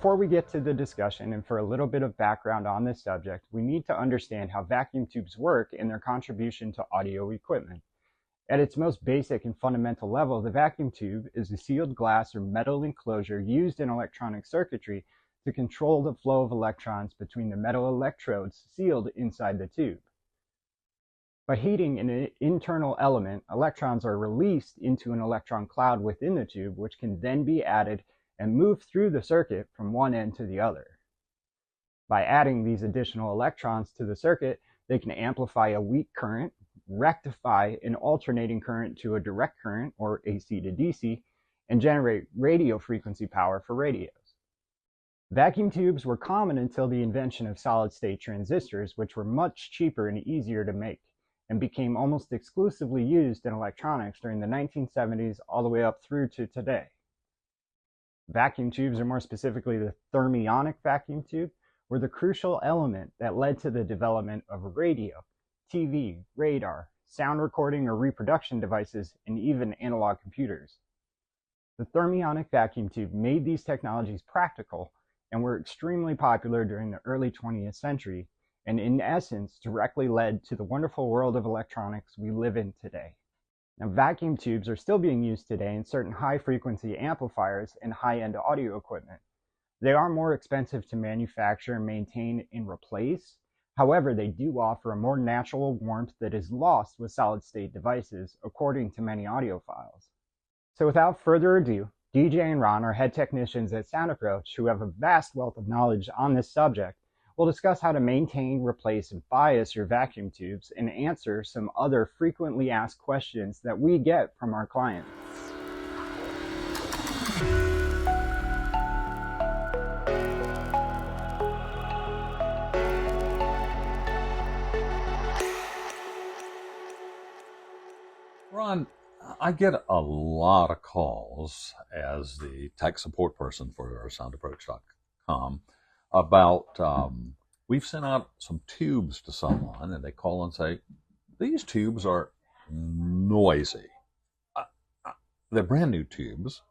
Before we get to the discussion and for a little bit of background on this subject, we need to understand how vacuum tubes work and their contribution to audio equipment. At its most basic and fundamental level, the vacuum tube is a sealed glass or metal enclosure used in electronic circuitry to control the flow of electrons between the metal electrodes sealed inside the tube. By heating an internal element, electrons are released into an electron cloud within the tube, which can then be added and move through the circuit from one end to the other. By adding these additional electrons to the circuit, they can amplify a weak current, rectify an alternating current to a direct current, or AC to DC, and generate radio frequency power for radios. Vacuum tubes were common until the invention of solid-state transistors, which were much cheaper and easier to make, and became almost exclusively used in electronics during the 1970s all the way up through to today. Vacuum tubes, or more specifically the thermionic vacuum tube, were the crucial element that led to the development of radio, TV, radar, sound recording or reproduction devices, and even analog computers. The thermionic vacuum tube made these technologies practical and were extremely popular during the early 20th century, and in essence directly led to the wonderful world of electronics we live in today. Now, vacuum tubes are still being used today in certain high-frequency amplifiers and high-end audio equipment. They are more expensive to manufacture and maintain and replace. However, they do offer a more natural warmth that is lost with solid-state devices, according to many audiophiles. So without further ado, DJ and Ron, our head technicians at Sound Approach, who have a vast wealth of knowledge on this subject, will discuss how to maintain, replace, and bias your vacuum tubes and answer some other frequently asked questions that we get from our clients. Ron, I get a lot of calls as the tech support person for soundapproach.com about we've sent out some tubes to someone and they call and say, these tubes are noisy. They're brand new tubes.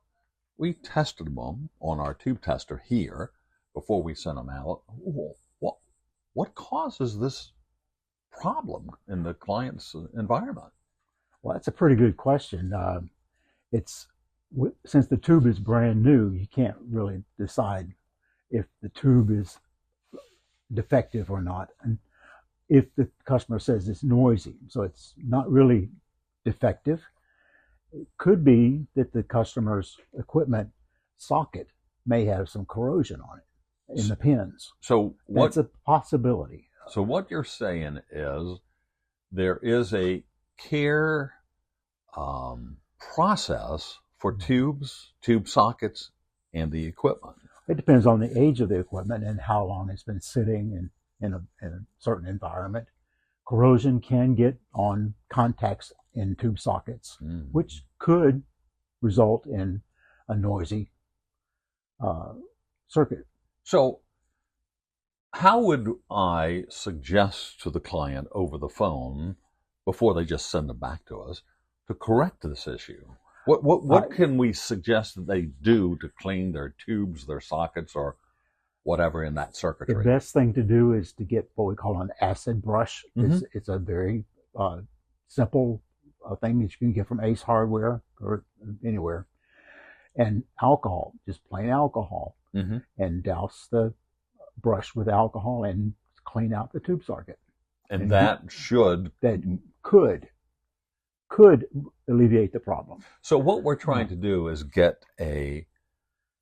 We tested them on our tube tester here before we sent them out. What causes this problem in the client's environment? Well, that's a pretty good question. Since the tube is brand new, you can't really decide if the tube is defective or not. And if the customer says it's noisy, so it's not really defective, it could be that the customer's equipment socket may have some corrosion on it in the pins. So that's a possibility. So what you're saying is there is a care process for tubes, tube sockets, and the equipment. It depends on the age of the equipment and how long it's been sitting in a certain environment. Corrosion can get on contacts in tube sockets, which could result in a noisy circuit. So how would I suggest to the client over the phone, before they just send them back to us, to correct this issue? What can we suggest that they do to clean their tubes, their sockets, or whatever in that circuitry? The best thing to do is to get what we call an acid brush. It's a very simple thing that you can get from Ace Hardware or anywhere. And alcohol, just plain alcohol, and douse the brush with alcohol and clean out the tube socket. And that could alleviate the problem. So what we're trying to do is get a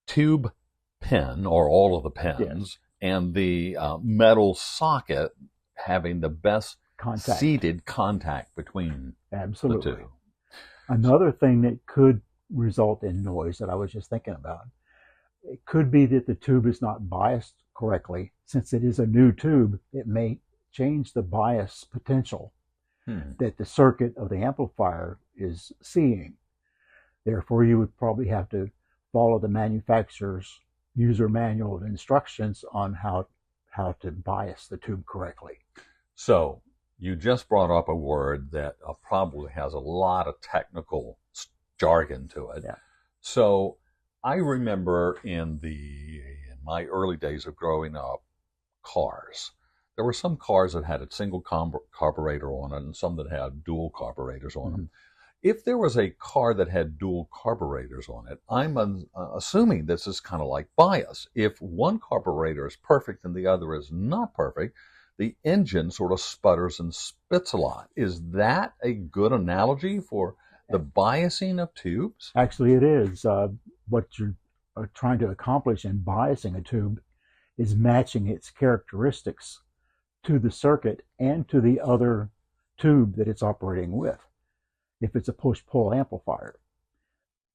tube pin, or all of the pins, and the metal socket having the best seated contact between the two. Another thing that could result in noise that I was just thinking about, it could be that the tube is not biased correctly. Since it is a new tube, it may change the bias potential that the circuit of the amplifier is seeing. Therefore, you would probably have to follow the manufacturer's user manual of instructions on how to bias the tube correctly. So you just brought up a word that probably has a lot of technical jargon to it. Yeah. So I remember in the my early days of growing up, cars. There were some cars that had a single carburetor on it and some that had dual carburetors on them. If there was a car that had dual carburetors on it, I'm assuming this is kind of like bias. If one carburetor is perfect and the other is not perfect, the engine sort of sputters and spits a lot. Is that a good analogy for the biasing of tubes? Actually, it is. What you're trying to accomplish in biasing a tube is matching its characteristics to the circuit and to the other tube that it's operating with, if it's a push-pull amplifier.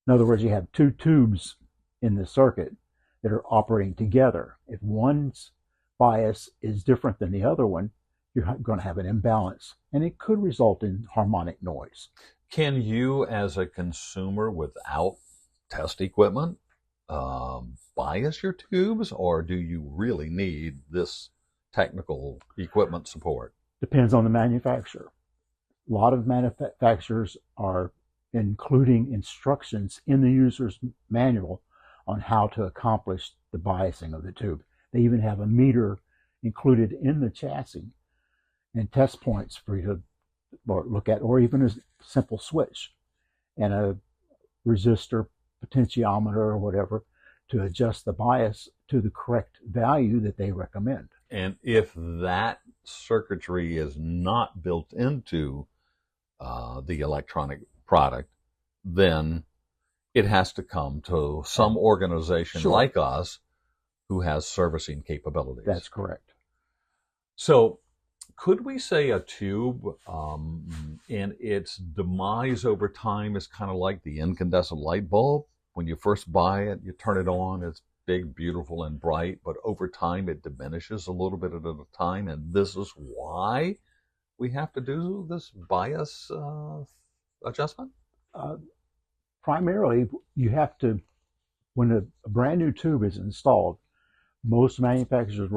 In other words, you have two tubes in the circuit that are operating together. If one's bias is different than the other one, you're going to have an imbalance, and it could result in harmonic noise. Can you, as a consumer without test equipment, bias your tubes, or do you really need this technical equipment support? Depends on the manufacturer. A lot of manufacturers are including instructions in the user's manual on how to accomplish the biasing of the tube. They even have a meter included in the chassis and test points for you to look at, or even a simple switch and a resistor, potentiometer, or whatever to adjust the bias to the correct value that they recommend. And if that circuitry is not built into the electronic product, then it has to come to some organization like us who has servicing capabilities. That's correct. So could we say a tube and its demise over time is kind of like the incandescent light bulb? When you first buy it, you turn it on, it's big, beautiful, and bright, but over time it diminishes a little bit at a time, and this is why we have to do this bias adjustment? Primarily, you have to, when a brand new tube is installed, most manufacturers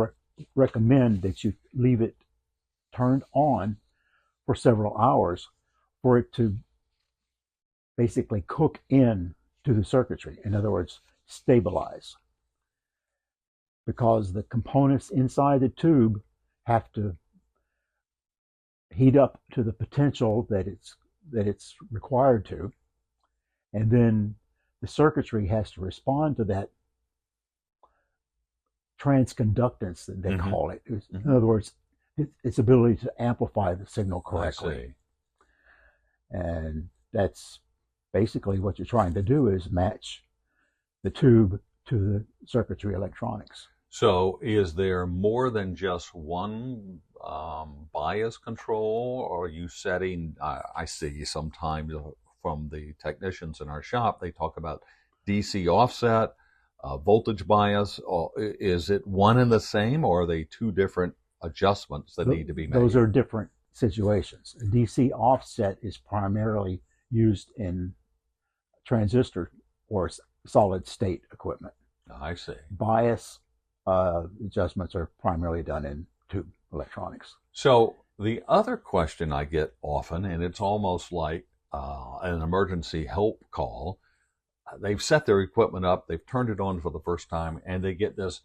recommend that you leave it turned on for several hours for it to basically cook in to the circuitry. In other words, stabilize. Because the components inside the tube have to heat up to the potential that it's required to, and then the circuitry has to respond to that transconductance that they call it. In other words, its ability to amplify the signal correctly. And that's basically what you're trying to do, is match the tube to the circuitry electronics. So is there more than just one bias control, or are you setting, I see sometimes from the technicians in our shop, they talk about DC offset, voltage bias. Is it one and the same, or are they two different adjustments that need to be made? Those are different situations. DC offset is primarily used in transistor or solid state equipment. I see. Bias adjustments are primarily done in tube electronics. So the other question I get often, and it's almost like an emergency help call, they've set their equipment up, they've turned it on for the first time, and they get this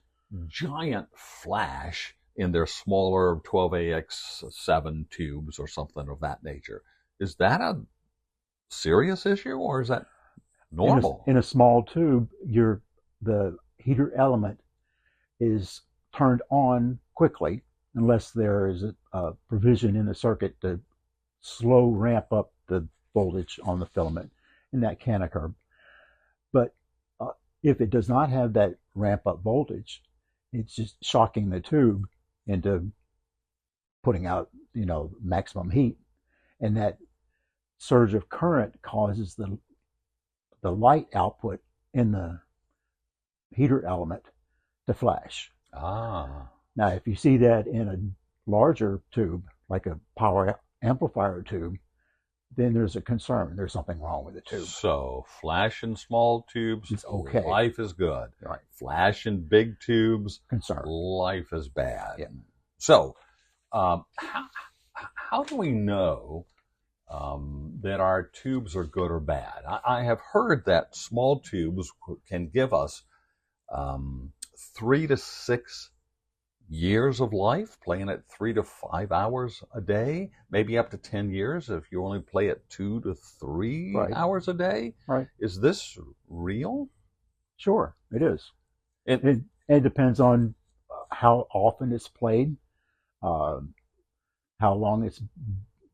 giant flash in their smaller 12AX7 tubes or something of that nature. Is that a serious issue, or is that normal? In a small tube, the heater element is turned on quickly unless there is a provision in the circuit to slow ramp up the voltage on the filament, and that can occur. But if it does not have that ramp up voltage, it's just shocking the tube into putting out, maximum heat, and that surge of current causes the light output in the heater element to flash. Now, if you see that in a larger tube, like a power amplifier tube, then there's a concern. There's something wrong with the tube. So flash in small tubes, it's okay. Life is good. Right. Flash in big tubes, concern. Life is bad. Yeah. So how do we know that our tubes are good or bad? I have heard that small tubes can give us 3 to 6 years of life, playing it 3 to 5 hours a day, maybe up to 10 years if you only play it 2 to 3 Right. hours a day. Right. Is this real? Sure, it is. And It depends on how often it's played, uh, how long it's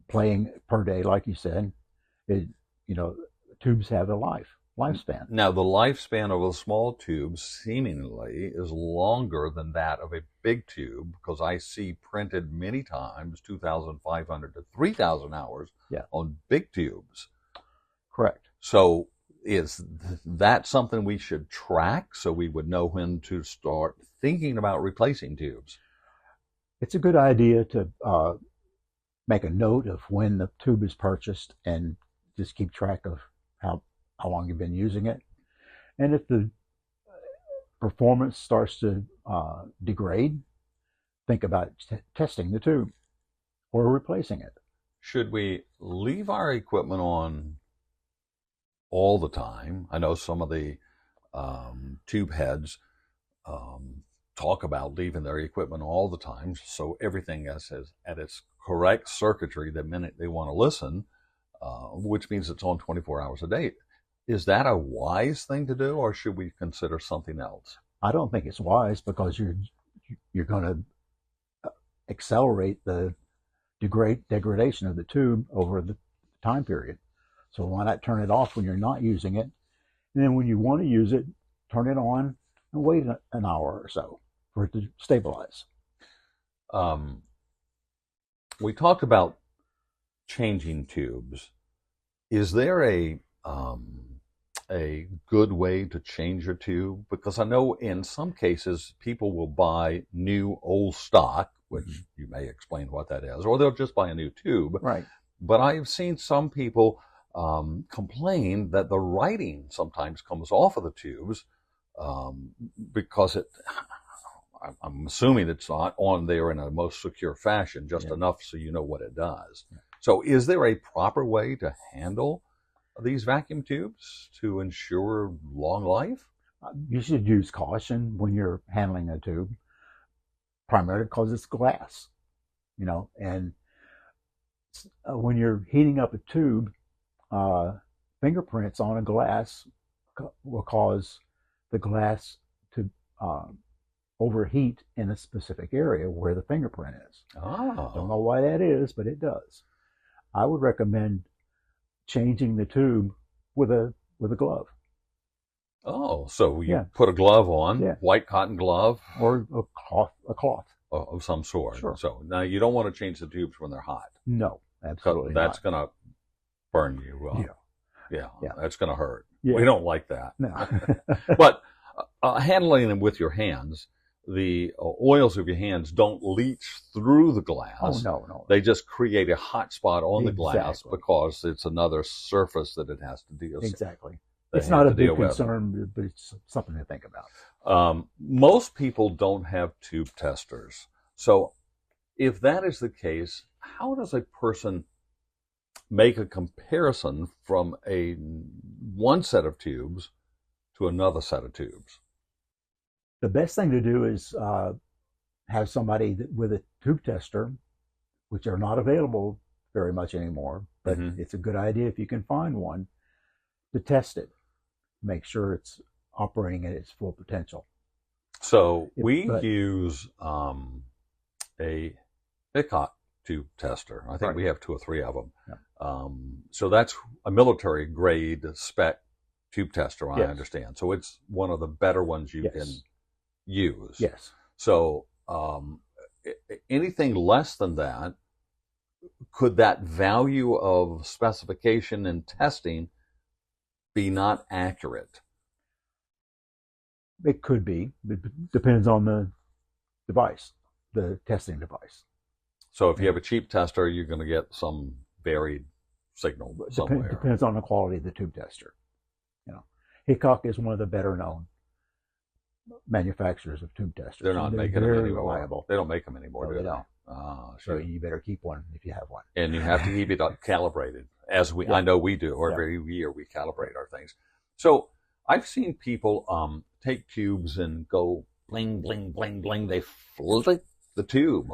playing per day, like you said. Tubes have a lifespan. now the lifespan of a small tube seemingly is longer than that of a big tube, because I see printed many times 2,500 to 3,000 hours Yeah. on big tubes. Correct. So is that something we should track so we would know when to start thinking about replacing tubes? It's a good idea to make a note of when the tube is purchased and just keep track of how long you've been using it. And if the performance starts to degrade, think about testing the tube or replacing it. Should we leave our equipment on all the time? I know some of the tube heads talk about leaving their equipment all the time, so everything is at its correct circuitry the minute they want to listen, which means it's on 24 hours a day. Is that a wise thing to do, or should we consider something else? I don't think it's wise, because you're going to accelerate the degradation of the tube over the time period. So why not turn it off when you're not using it, and then when you want to use it, turn it on and wait an hour or so for it to stabilize. We talked about changing tubes. Is there a good way to change your tube? Because I know in some cases people will buy new old stock, which you may explain what that is, or they'll just buy a new tube. Right. But I've seen some people complain that the writing sometimes comes off of the tubes because I'm assuming it's not on there in a most secure fashion, just enough so you know what it does. Yeah. So is there a proper way to handle these vacuum tubes to ensure long life? You should use caution when you're handling a tube, primarily because it's glass, and when you're heating up a tube, fingerprints on a glass will cause the glass to overheat in a specific area where the fingerprint is. Oh. Don't know why that is, but it does. I would recommend changing the tube with a glove. Oh, so you put a glove on, white cotton glove, or a cloth of some sort. Sure. So now you don't want to change the tubes when they're hot. No, absolutely not. That's going to burn you up. Yeah, that's going to hurt. Yeah. We don't like that. No. But handling them with your hands, the oils of your hands don't leach through the glass. Oh, no. They just create a hot spot on the glass because it's another surface that it has to deal with. Exactly. It's not a big concern, but it's something to think about. Most people don't have tube testers. So if that is the case, how does a person make a comparison from one set of tubes to another set of tubes? The best thing to do is have somebody with a tube tester, which are not available very much anymore, but it's a good idea if you can find one, to test it, make sure it's operating at its full potential. So we use a Hickok tube tester. I think we have 2 or 3 of them. Yeah. So that's a military grade spec tube tester, I understand. So it's one of the better ones you can use. Yes. So anything less than that, could that value of specification and testing be not accurate? It could be. It depends on the device, the testing device. So if you have a cheap tester, you're going to get some varied signal somewhere. Depends on the quality of the tube tester. Hickok is one of the better known manufacturers of tube testers. They're not making them anymore. Reliable. They don't make them anymore, No, do they they? don't. So you better keep one if you have one. And you have to keep it calibrated, as I know we do, or every year we calibrate our things. So I've seen people take tubes and go bling, bling, bling, bling. They flick the tube.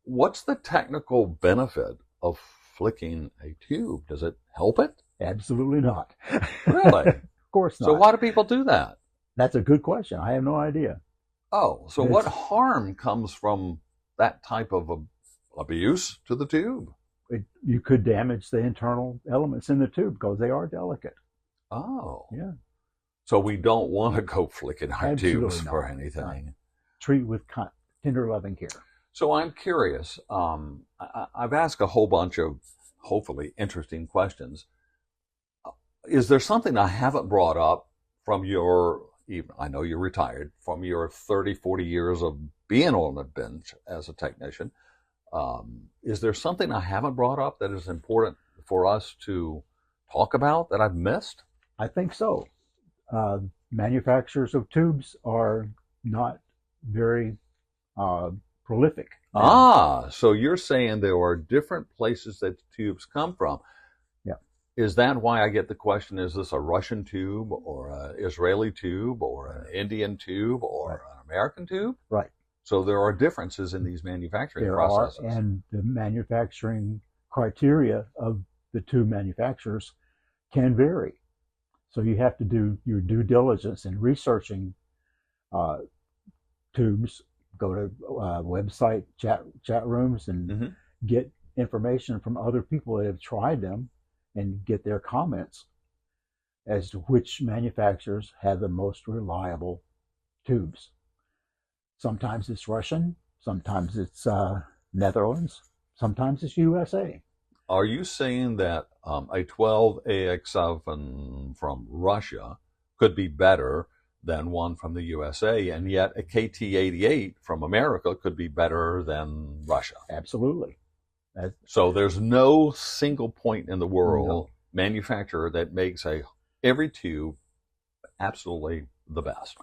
What's the technical benefit of flicking a tube? Does it help it? Absolutely not. Really? Of course not. So why do people do that? That's a good question. I have no idea. Oh, so what harm comes from that type of abuse to the tube? You could damage the internal elements in the tube because they are delicate. Oh. Yeah. So we don't want to go flicking our Absolutely tubes not. for anything. No. Treat with tender loving care. So I'm curious. I've asked a whole bunch of hopefully interesting questions. Is there something I haven't brought up from your, even I know you're retired, from your 30, 40 years of being on the bench as a technician? Is there something I haven't brought up that is important for us to talk about that I've missed? I think so. Manufacturers of tubes are not very prolific. So you're saying there are different places that tubes come from. Yeah. Is that why I get the question, is this a Russian tube or an Israeli tube or an Indian tube or an American tube? Right. So there are differences in these manufacturing processes. And the manufacturing criteria of the tube manufacturers can vary. So you have to do your due diligence in researching tubes. Go to website chat rooms and get information from other people that have tried them and get their comments as to which manufacturers have the most reliable tubes. Sometimes it's Russian, sometimes it's Netherlands, sometimes it's USA. Are you saying that a 12AX7 from Russia could be better than one from the USA, and yet a KT88 from America could be better than Russia? Absolutely. So there's no single point in the world manufacturer that makes every tube absolutely the best.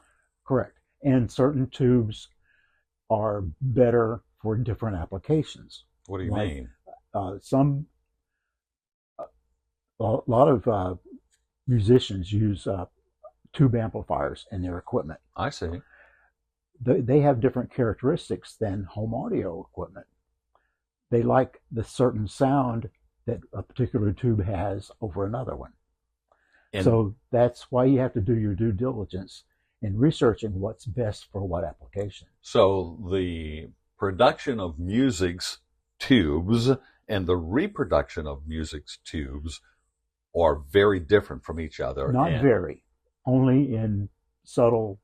Correct. And certain tubes are better for different applications. What do you mean? A lot of musicians use tube amplifiers in their equipment. I see. They have different characteristics than home audio equipment. They like the certain sound that a particular tube has over another one. And so that's why you have to do your due diligence in researching what's best for what application. So the production of music's tubes and the reproduction of music's tubes are very different from each other. Not very, only in subtle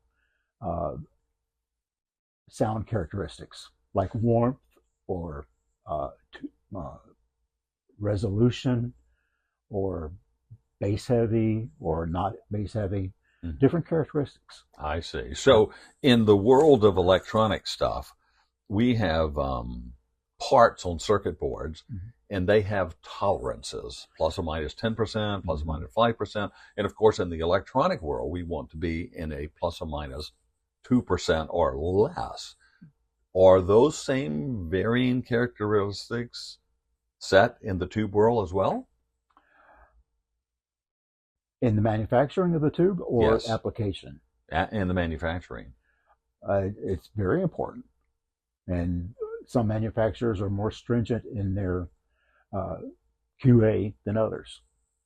sound characteristics like warmth or resolution or bass heavy or not bass heavy, different characteristics. I see. So in the world of electronic stuff, we have parts on circuit boards, and they have tolerances, plus or minus 10%, plus or minus 5%. And of course, in the electronic world, we want to be in a plus or minus 2% or less. Are those same varying characteristics set in the tube world as well? In the manufacturing of the tube or application? In the manufacturing. It's very important. And some manufacturers are more stringent in their QA than others.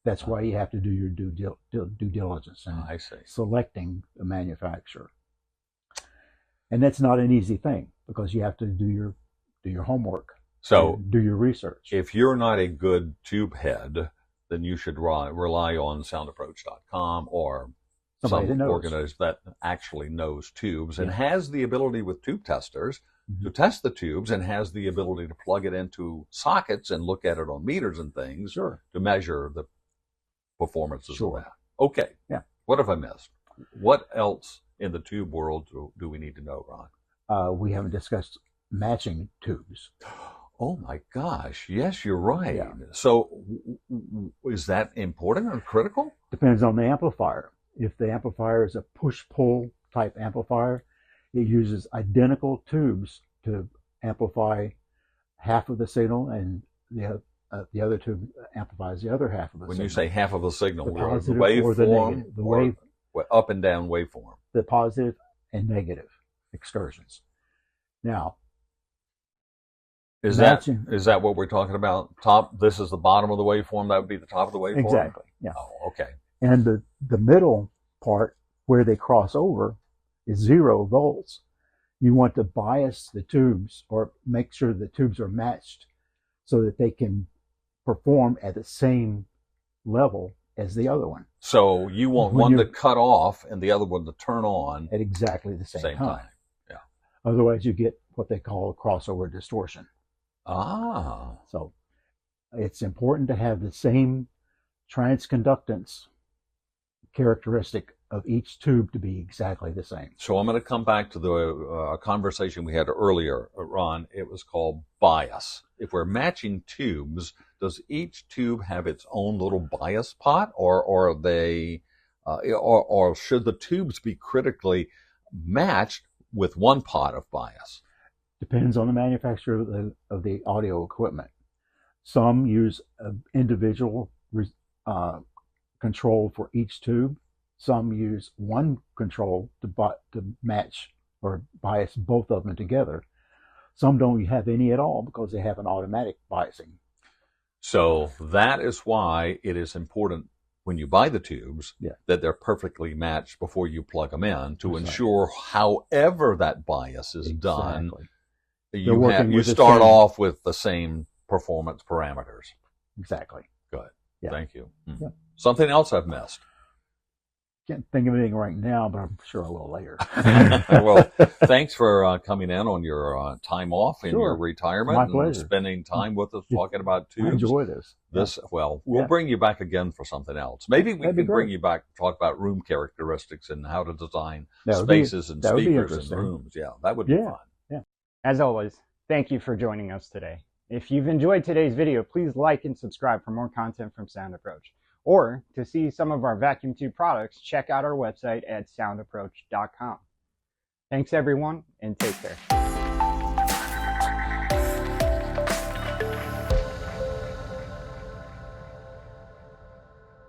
That's why you have to do your due diligence in selecting a manufacturer. And that's not an easy thing because you have to do your homework. So do your research. If you're not a good tube head, then you should rely on soundapproach.com or some organization that actually knows tubes and has the ability with tube testers to test the tubes and has the ability to plug it into sockets and look at it on meters and things to measure the performances of that. Okay. Yeah. What have I missed? What else in the tube world do we need to know, Ron? We haven't discussed matching tubes. Oh my gosh. Yes, you're right. Yeah. So is that important or critical? Depends on the amplifier. If the amplifier is a push-pull type amplifier, it uses identical tubes to amplify half of the signal, and the other tube amplifies the other half of the signal. When you say half of the signal, the positive waveform, or the negative, up and down waveform. The positive and negative excursions. Now, Is matching- that what we're talking about? Top. This is the bottom of the waveform. That would be the top of the waveform. exactly, yeah. Oh, okay. And the middle part where they cross over is 0 volts. You want to bias the tubes or make sure the tubes are matched so that they can perform at the same level as the other one So you want When one to you're- cut off and the other one to turn on at exactly the same time. Yeah. Otherwise, you get what they call a crossover distortion. Ah. So it's important to have the same transconductance characteristic of each tube to be exactly the same. So I'm going to come back to the conversation we had earlier, Ron. It was called bias. If we're matching tubes, does each tube have its own little bias pot, or are they, or should the tubes be critically matched with one pot of bias? Depends on the manufacturer of the audio equipment. Some use an individual control for each tube. Some use one control to match or bias both of them together. Some don't have any at all because they have an automatic biasing. So that is why it is important when you buy the tubes that they're perfectly matched before you plug them in to ensure however that bias is done, you start off with the same performance parameters. Exactly. Good. Yeah. Thank you. Yeah. Something else I've missed. Can't think of anything right now, but I'm sure I will later. Well, thanks for coming in on your time off in your retirement. My and pleasure. spending time with us talking about tubes. I enjoy this. Well, we'll bring you back again for something else. Maybe we can bring you back to talk about room characteristics and how to design spaces and speakers and rooms. Yeah, that would be fun. Yeah. As always, thank you for joining us today. If you've enjoyed today's video, please like and subscribe for more content from Sound Approach. Or to see some of our vacuum tube products, check out our website at soundapproach.com. Thanks everyone, and take care.